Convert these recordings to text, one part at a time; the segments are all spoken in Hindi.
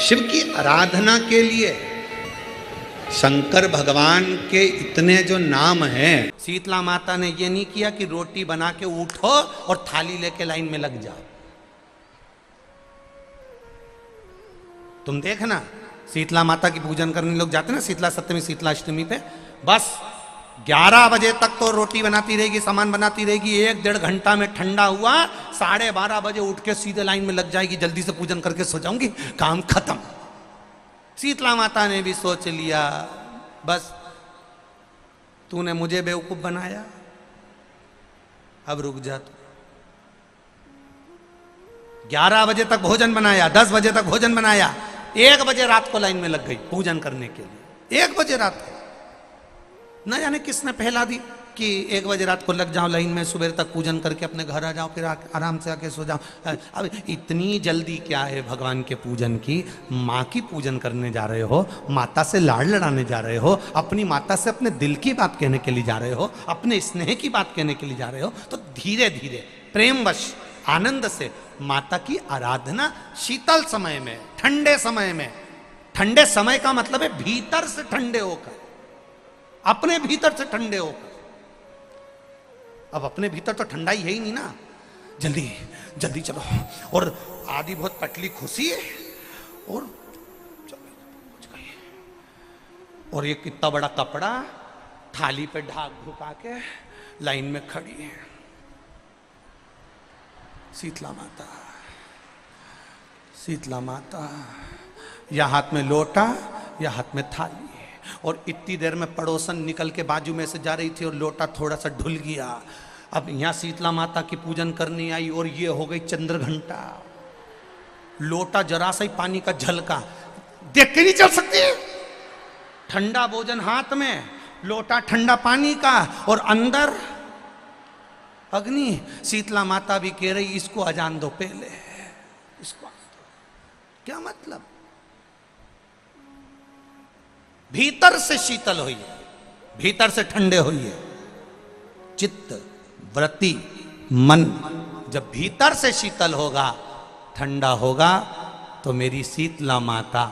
शिव की आराधना के लिए शंकर भगवान के इतने जो नाम हैं। शीतला माता ने ये नहीं किया कि रोटी बना के उठो और थाली लेके लाइन में लग जाओ। तुम देखना शीतला माता की पूजन करने लोग जाते ना शीतला सप्तमी शीतला अष्टमी पे, बस 11 बजे तक तो रोटी बनाती रहेगी, सामान बनाती रहेगी। 1-1.5 घंटा में ठंडा हुआ, 12:30 बजे उठ के सीधे लाइन में लग जाएगी, जल्दी से पूजन करके सो जाऊंगी, काम खत्म। शीतला माता ने भी सोच लिया बस तूने मुझे बेवकूफ बनाया, अब रुक जा तू। 11 बजे तक भोजन बनाया, 10 बजे तक भोजन बनाया, 1 बजे रात को लाइन में लग गई पूजन करने के लिए। 1 बजे रात को न जाने किसने फैला दी कि 1 बजे रात को लग जाओ लाइन में, सुबह तक पूजन करके अपने घर आ जाओ, फिर आराम से आके सो जाओ। अब इतनी जल्दी क्या है भगवान के पूजन की? माँ की पूजन करने जा रहे हो, माता से लाड़ लड़ाने जा रहे हो, अपनी माता से अपने दिल की बात कहने के लिए जा रहे हो, अपने स्नेह की बात कहने के लिए जा रहे हो, तो धीरे धीरे प्रेमवश आनंद से माता की आराधना शीतल समय में, ठंडे समय में। ठंडे समय का मतलब है भीतर से ठंडे होकर, अपने भीतर से ठंडे होकर। अब अपने भीतर तो ठंडा ही है ही नहीं ना, जल्दी जल्दी चलो। और आधी बहुत पतली खुशी है और चलो गई। और ये कितना बड़ा कपड़ा थाली पे ढाक ढुका के लाइन में खड़ी है शीतला माता। शीतला माता या हाथ में लोटा या हाथ में थाली, और इतनी देर में पड़ोसन निकल के बाजू में से जा रही थी और लोटा थोड़ा सा ढुल गया। अब यहाँ शीतला माता की पूजन करनी आई और ये हो गई चंद्र घंटा। लोटा जरा सा ही पानी का झलका, देख के नहीं चल सकती। ठंडा भोजन हाथ में, लोटा ठंडा पानी का, और अंदर अग्नि। शीतला माता भी कह रही इसको अजान दो पहले, इसको क्या मतलब? भीतर से शीतल हुई है, भीतर से ठंडे हुई है। चित्त वृत्ति मन जब भीतर से शीतल होगा, ठंडा होगा, तो मेरी शीतला माता,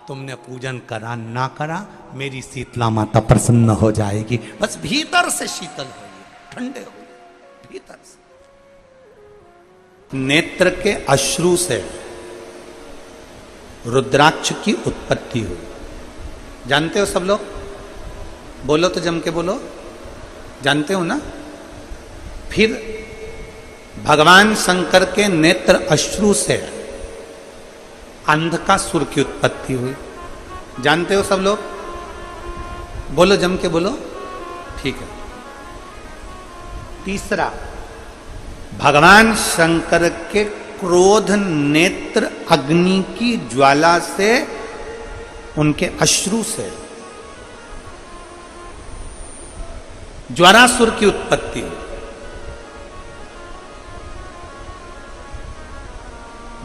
तुमने पूजन करा ना करा, मेरी शीतला माता प्रसन्न हो जाएगी। बस भीतर से शीतल होइए, ठंडे होइए भीतर से। नेत्र के अश्रु से रुद्राक्ष की उत्पत्ति हुई, जानते हो सब लोग? बोलो तो जम के बोलो, जानते हो ना? फिर भगवान शंकर के नेत्र अश्रु से अंधकासुर की उत्पत्ति हुई, जानते हो सब लोग? बोलो जम के बोलो, ठीक है। तीसरा, भगवान शंकर के क्रोध नेत्र अग्नि की ज्वाला से, उनके अश्रु से ज्वारासुर की उत्पत्ति हुई।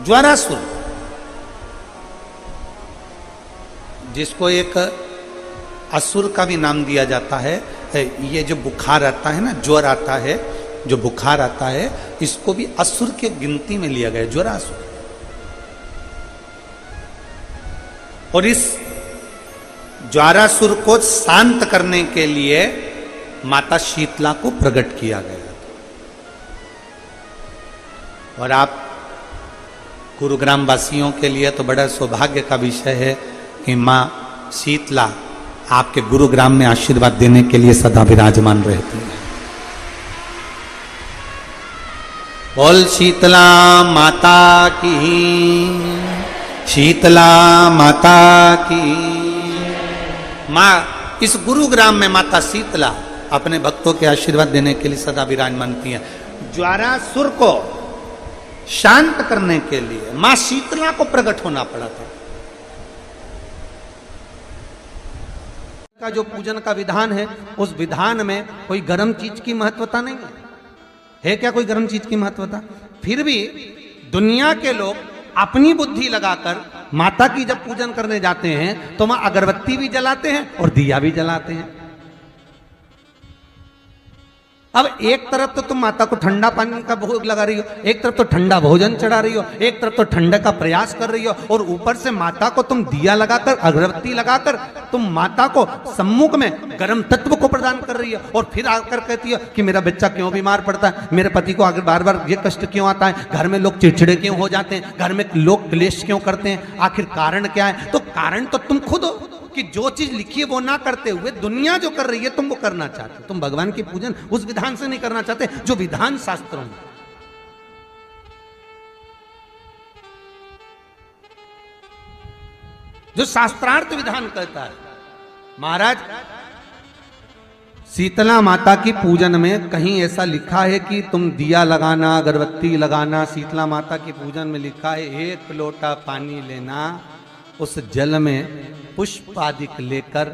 ज्वारासुर जिसको एक असुर का भी नाम दिया जाता है। ये जो बुखार आता है ना, ज्वर आता है, जो बुखार आता है, इसको भी असुर के गिनती में लिया गया, ज्वारासुर। और इस ज्वारासुर को शांत करने के लिए माता शीतला को प्रकट किया गया। और आप गुरुग्राम वासियों के लिए तो बड़ा सौभाग्य का विषय है कि मां शीतला आपके गुरुग्राम में आशीर्वाद देने के लिए सदा विराजमान रहती है। बोल शीतला माता की, शीतला माता की। मां इस गुरुग्राम में माता शीतला अपने भक्तों के आशीर्वाद देने के लिए सदा विराजमान थी। ज्वारासुर को शांत करने के लिए मां शीतला को प्रकट होना पड़ा था। का जो पूजन का विधान है, उस विधान में कोई गर्म चीज की महत्वता नहीं है क्या? कोई गर्म चीज की महत्वता? फिर भी दुनिया के लोग अपनी बुद्धि लगाकर माता की जब पूजन करने जाते हैं तो वहां अगरबत्ती भी जलाते हैं और दिया भी जलाते हैं। अब एक तरफ तो तुम माता को ठंडा पानी का भोग लगा रही हो, एक तरफ तो ठंडा भोजन चढ़ा रही हो, एक तरफ तो ठंडे का प्रयास कर रही हो, और ऊपर से माता को तुम दिया लगाकर, अगरबत्ती लगाकर तुम माता को सम्मुख में गर्म तत्व को प्रदान कर रही हो, और फिर आकर कहती हो कि मेरा बच्चा क्यों बीमार पड़ता है, मेरे पति को आगे बार बार ये कष्ट क्यों आता है, घर में लोग चिड़चिड़े क्यों हो जाते हैं, घर में लोग क्लेश क्यों करते हैं, आखिर कारण क्या है? तो कारण तो तुम खुद हो कि जो चीज लिखी है वो ना करते हुए दुनिया जो कर रही है तुम वो करना चाहते हो। तुम भगवान की पूजन उस विधान से नहीं करना चाहते जो विधान शास्त्रों में, जो शास्त्रार्थ विधान कहता है। महाराज, शीतला माता की पूजन में कहीं ऐसा लिखा है कि तुम दिया लगाना, अगरबत्ती लगाना? शीतला माता की पूजन में लिखा है एक लोटा पानी लेना, उस जल में पुष्प आदि लेकर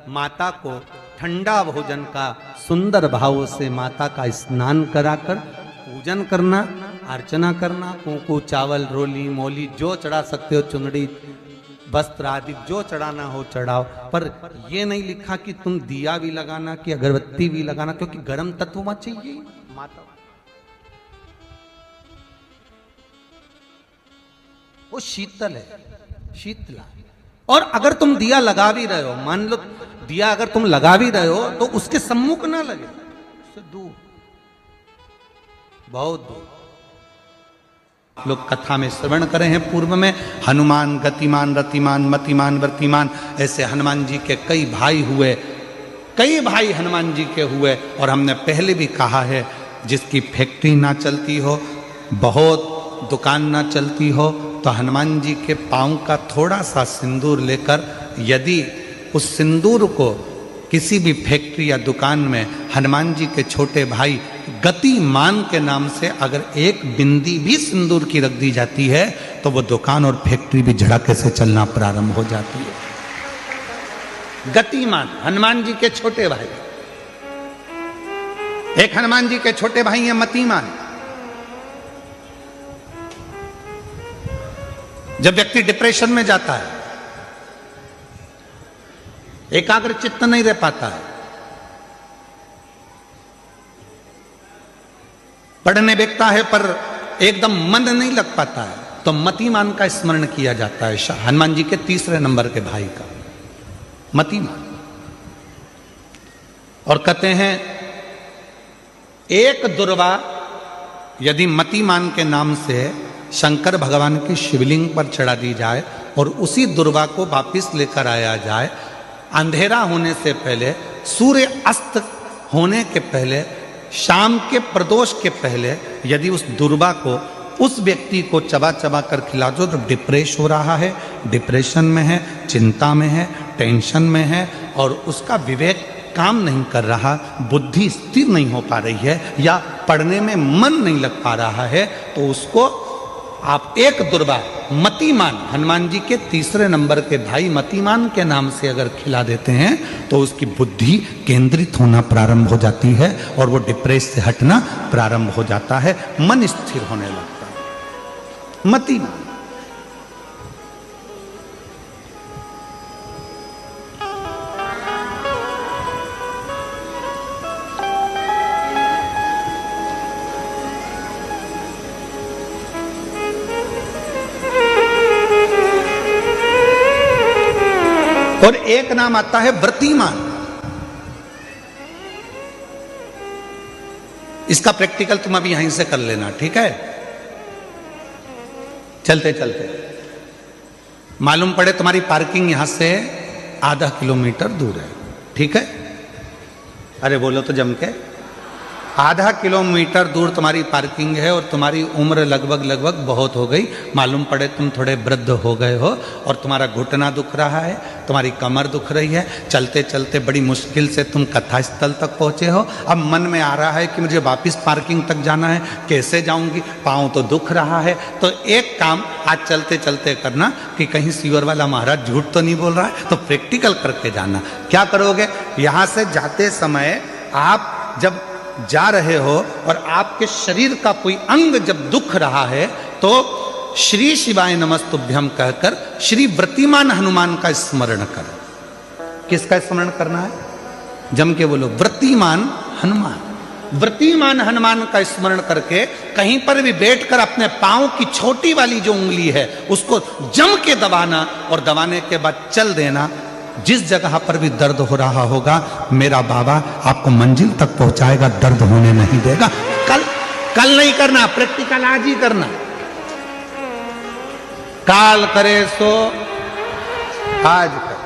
माता को ठंडा भोजन का सुंदर भाव से माता का स्नान कराकर पूजन करना, अर्चना करना, कुंकू, चावल, रोली, मोली जो चढ़ा सकते हो, चुनरी, वस्त्र आदि जो चढ़ाना हो चढ़ाओ। पर यह नहीं लिखा कि तुम दिया भी लगाना कि अगरबत्ती भी लगाना, क्योंकि गर्म तत्व मत चाहिए माता, वो शीतल है, शीतला। और अगर तुम दिया लगा भी रहे हो, मान लो दिया अगर तुम लगा भी रहे हो तो उसके सम्मुख ना लगे, उससे दूर, बहुत दूर। लोग कथा में श्रवण करे हैं पूर्व में, हनुमान गतिमान रतिमान मतिमान वर्तिमान, ऐसे हनुमान जी के कई भाई हुए, कई भाई हनुमान जी के हुए। और हमने पहले भी कहा है, जिसकी फैक्ट्री ना चलती हो, बहुत दुकान ना चलती हो, तो हनुमान जी के पांव का थोड़ा सा सिंदूर लेकर, यदि उस सिंदूर को किसी भी फैक्ट्री या दुकान में हनुमान जी के छोटे भाई गतिमान के नाम से अगर एक बिंदी भी सिंदूर की रख दी जाती है, तो वो दुकान और फैक्ट्री भी झड़के से चलना प्रारंभ हो जाती है। गतिमान हनुमान जी के छोटे भाई, एक हनुमान जी के छोटे भाई हैं मतिमान। जब व्यक्ति डिप्रेशन में जाता है, एकाग्र चित्त नहीं रह पाता है, पढ़ने बैठता है पर एकदम मन नहीं लग पाता है, तो मतिमान का स्मरण किया जाता है, हनुमान जी के तीसरे नंबर के भाई का, मतिमान। और कहते हैं एक दुर्वा यदि मतिमान के नाम से शंकर भगवान की शिवलिंग पर चढ़ा दी जाए और उसी दुर्वा को वापिस लेकर आया जाए, अंधेरा होने से पहले, सूर्य अस्त होने के पहले, शाम के प्रदोष के पहले यदि उस दुर्वा को उस व्यक्ति को चबा चबा कर खिला दो, तो डिप्रेस हो रहा है, डिप्रेशन में है, चिंता में है, टेंशन में है, और उसका विवेक काम नहीं कर रहा, बुद्धि स्थिर नहीं हो पा रही है, या पढ़ने में मन नहीं लग पा रहा है, तो उसको आप एक दुर्वा मतिमान, हनुमान जी के तीसरे नंबर के भाई मतिमान के नाम से अगर खिला देते हैं, तो उसकी बुद्धि केंद्रित होना प्रारंभ हो जाती है और वो डिप्रेस से हटना प्रारंभ हो जाता है, मन स्थिर होने लगता है। मतिमान। और एक नाम आता है व्रतिमान। इसका प्रैक्टिकल तुम अभी यहीं से कर लेना, ठीक है? चलते चलते मालूम पड़े तुम्हारी पार्किंग यहां से आधा किलोमीटर दूर है, ठीक है? अरे बोलो तो जम के, आधा किलोमीटर दूर तुम्हारी पार्किंग है और तुम्हारी उम्र लगभग बहुत हो गई, मालूम पड़े तुम थोड़े वृद्ध हो गए हो और तुम्हारा घुटना दुख रहा है, तुम्हारी कमर दुख रही है, चलते चलते बड़ी मुश्किल से तुम कथा स्थल तक पहुँचे हो। अब मन में आ रहा है कि मुझे वापस पार्किंग तक जाना है, कैसे जाऊंगी, पाँव तो दुख रहा है। तो एक काम आज चलते चलते करना कि कहीं सीवर वाला महाराज झूठ तो नहीं बोल रहा है, तो प्रैक्टिकल करके जाना। क्या करोगे, यहाँ से जाते समय आप जब जा रहे हो और आपके शरीर का कोई अंग जब दुख रहा है, तो श्री शिवाय नमस्तुभ्यम कहकर श्री व्रतिमान हनुमान का स्मरण कर। किसका स्मरण करना है? जम के बोलो, व्रतिमान हनुमान। वृत्तिमान हनुमान का स्मरण करके कहीं पर भी बैठकर अपने पांव की छोटी वाली जो उंगली है उसको जम के दबाना और दबाने के बाद चल देना। जिस जगह पर भी दर्द हो रहा होगा मेरा बाबा आपको मंजिल तक पहुंचाएगा, दर्द होने नहीं देगा। कल नहीं करना, प्रैक्टिकल आज ही करना। काल करे सो आज कर।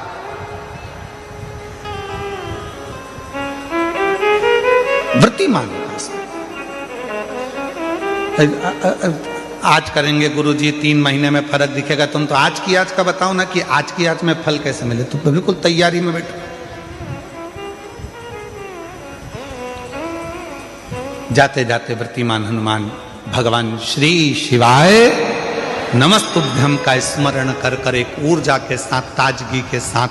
वृत्तिमान आज करेंगे गुरुजी, 3 महीने में फर्क दिखेगा। तुम तो आज की आज का बताओ ना कि आज की आज में फल कैसे मिले। तुम बिल्कुल तैयारी में बैठो। जाते जाते वृत्तिमान हनुमान भगवान श्री शिवाय नमस्तुभ्यम का स्मरण कर कर एक ऊर्जा के साथ, ताजगी के साथ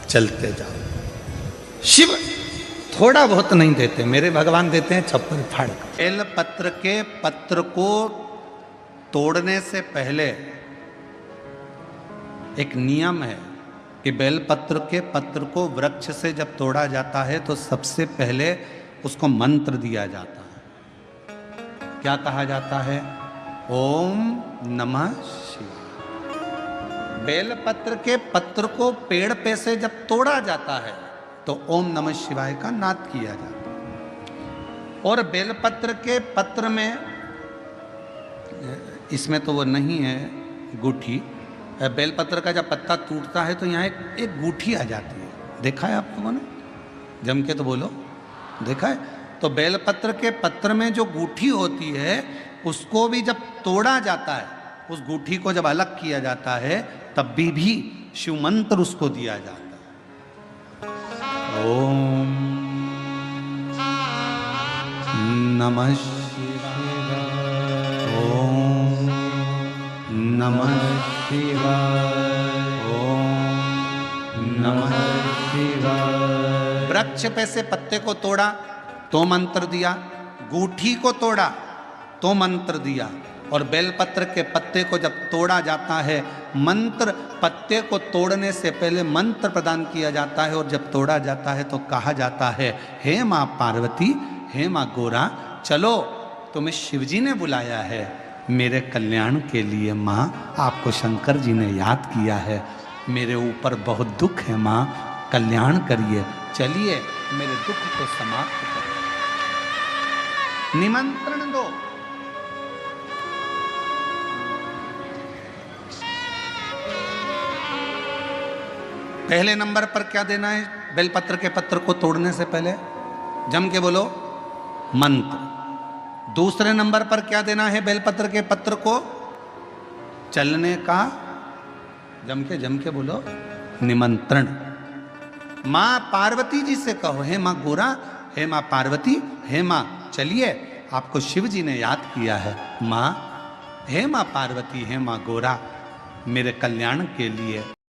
चलते जाओ। शिव थोड़ा बहुत नहीं देते, मेरे भगवान देते हैं छप्पर फाड़ कर। बेल पत्र के पत्र को तोड़ने से पहले एक नियम है कि बेल पत्र के पत्र को वृक्ष से जब तोड़ा जाता है तो सबसे पहले उसको मंत्र दिया जाता है। क्या कहा जाता है? ओम नमः शिवाय। बेल पत्र के पत्र को पेड़ पे से जब तोड़ा जाता है तो ओम नमः शिवाय का नाद किया जाता है। और बेलपत्र के पत्र में, इसमें तो वो नहीं है गूठी, बेलपत्र का जब पत्ता टूटता है तो यहाँ एक गूठी आ जाती है। देखा है आप लोगों ने? जम के तो बोलो, देखा है? तो बेलपत्र के पत्र में जो गूठी होती है उसको भी जब तोड़ा जाता है, उस गूठी को जब अलग किया जाता है तब भी शिव मंत्र उसको दिया जाता है। ओम नमः शिवाय, ओम नमः शिवाय, ओम नमः शिवाय। वृक्ष पे से पत्ते को तोड़ा तो मंत्र दिया, गूठी को तोड़ा तो मंत्र दिया, और बेलपत्र के पत्ते को जब तोड़ा जाता है मंत्र, पत्ते को तोड़ने से पहले मंत्र प्रदान किया जाता है, और जब तोड़ा जाता है तो कहा जाता है हे माँ पार्वती, हे माँ गोरा, चलो तुम्हें शिवजी ने बुलाया है मेरे कल्याण के लिए। माँ आपको शंकर जी ने याद किया है, मेरे ऊपर बहुत दुख है माँ, कल्याण करिए, चलिए मेरे दुख को समाप्त करो, निमंत्रण दो। पहले नंबर पर क्या देना है? बेलपत्र के पत्र को तोड़ने से पहले जम के बोलो मंत्र। दूसरे नंबर पर क्या देना है? बेलपत्र के पत्र को चलने का, जम के बोलो निमंत्रण। माँ पार्वती जी से कहो, हे माँ गोरा, हे माँ पार्वती, हे माँ चलिए आपको शिव जी ने याद किया है। माँ, हे माँ पार्वती, हे माँ गोरा, मेरे कल्याण के लिए